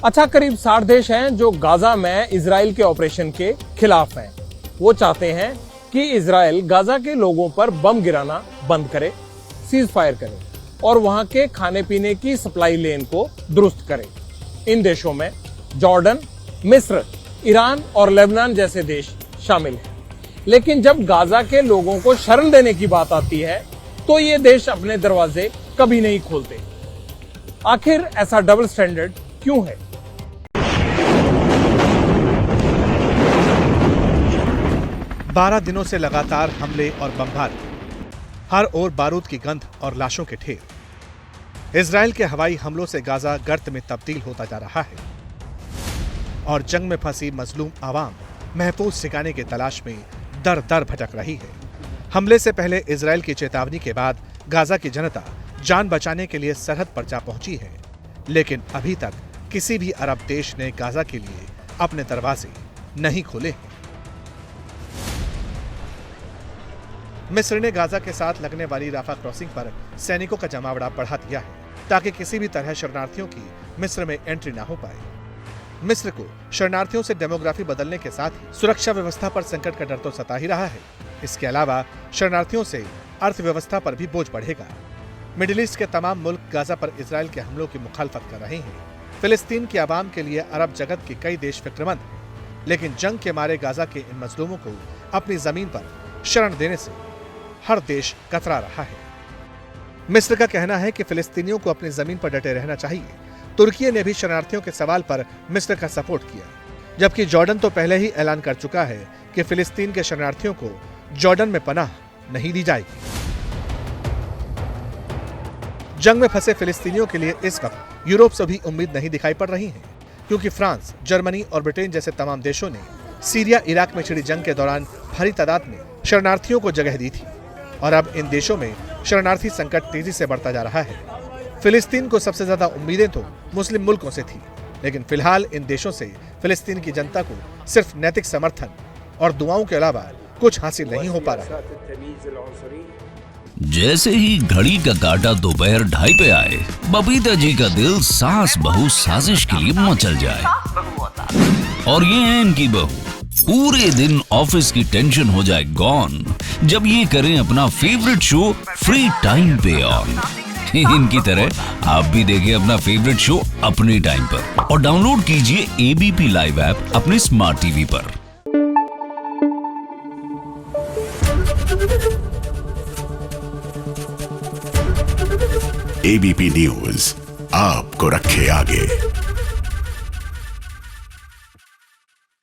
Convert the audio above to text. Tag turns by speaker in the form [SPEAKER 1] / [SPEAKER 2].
[SPEAKER 1] अच्छा, करीब 60 देश हैं जो गाजा में इजराइल के ऑपरेशन के खिलाफ हैं। वो चाहते हैं कि इजराइल गाजा के लोगों पर बम गिराना बंद करे, सीज फायर करे और वहां के खाने पीने की सप्लाई लेन को दुरुस्त करे। इन देशों में जॉर्डन, मिस्र, ईरान और लेबनान जैसे देश शामिल हैं। लेकिन जब गाजा के लोगों को शरण देने की बात आती है तो ये देश अपने दरवाजे कभी नहीं खोलते। आखिर ऐसा डबल स्टैंडर्ड क्यों है?
[SPEAKER 2] बारह दिनों से लगातार हमले और बमबारी, हर ओर बारूद की गंध और लाशों के ढेर। इजराइल के हवाई हमलों से गाजा गर्त में तब्दील होता जा रहा है और जंग में फंसी मजलूम आवाम महफूज ठिकाने की तलाश में दर दर भटक रही है। हमले से पहले इजराइल की चेतावनी के बाद गाजा की जनता जान बचाने के लिए सरहद पर जा पहुंची है, लेकिन अभी तक किसी भी अरब देश ने गाजा के लिए अपने दरवाजे नहीं खोले हैं। मिस्र ने गाजा के साथ लगने वाली राफा क्रॉसिंग पर सैनिकों का जमावड़ा बढ़ा दिया है ताकि किसी भी तरह शरणार्थियों की मिस्र में एंट्री ना हो पाए। मिस्र को शरणार्थियों से डेमोग्राफी बदलने के साथ ही सुरक्षा व्यवस्था पर संकट का डर तो सता ही रहा है। इसके अलावा शरणार्थियों से अर्थव्यवस्था पर भी बोझ बढ़ेगा। मिडिल ईस्ट के तमाम मुल्क गाजा पर इजराइल के हमलों की मुखालफत कर रहे हैं। फिलिस्तीन की आवाम के लिए अरब जगत के कई देश फिक्रमंद हैं, लेकिन जंग के मारे गाजा के इन मजलूमों को अपनी जमीन पर शरण देने से हर देश कतरा रहा है। मिस्र का कहना है कि फिलिस्तीनियों को अपनी जमीन पर डटे रहना चाहिए। तुर्की ने भी शरणार्थियों के सवाल पर मिस्र का सपोर्ट किया, जबकि जॉर्डन तो पहले ही ऐलान कर चुका है कि फिलिस्तीन के शरणार्थियों को जॉर्डन में पनाह नहीं दी जाएगी। जंग में फंसे फिलिस्तीनियों के लिए इस वक्त यूरोप से भी उम्मीद नहीं दिखाई पड़ रही है, क्योंकि फ्रांस, जर्मनी और ब्रिटेन जैसे तमाम देशों ने सीरिया इराक में छिड़ी जंग के दौरान भारी तादाद में शरणार्थियों को जगह दी थी और अब इन देशों में शरणार्थी संकट तेजी से बढ़ता जा रहा है। फिलिस्तीन को सबसे ज्यादा उम्मीदें तो मुस्लिम मुल्कों से थी, लेकिन फिलहाल इन देशों से फिलिस्तीन की जनता को सिर्फ नैतिक समर्थन और दुआओं के अलावा कुछ हासिल नहीं हो पा रहा।
[SPEAKER 3] जैसे ही घड़ी का काटा दोपहर 2:30 पे आए, बबीता जी का दिल सास बहू साजिश के लिए मचल जाए। और ये है इनकी बहू, पूरे दिन ऑफिस की टेंशन हो जाए गॉन जब ये करें अपना फेवरेट शो फ्री टाइम पे ऑन। इनकी तरह आप भी देखें अपना फेवरेट शो अपने टाइम पर और डाउनलोड कीजिए एबीपी लाइव ऐप अपने स्मार्ट टीवी पर।
[SPEAKER 4] एबीपी न्यूज आपको रखे आगे।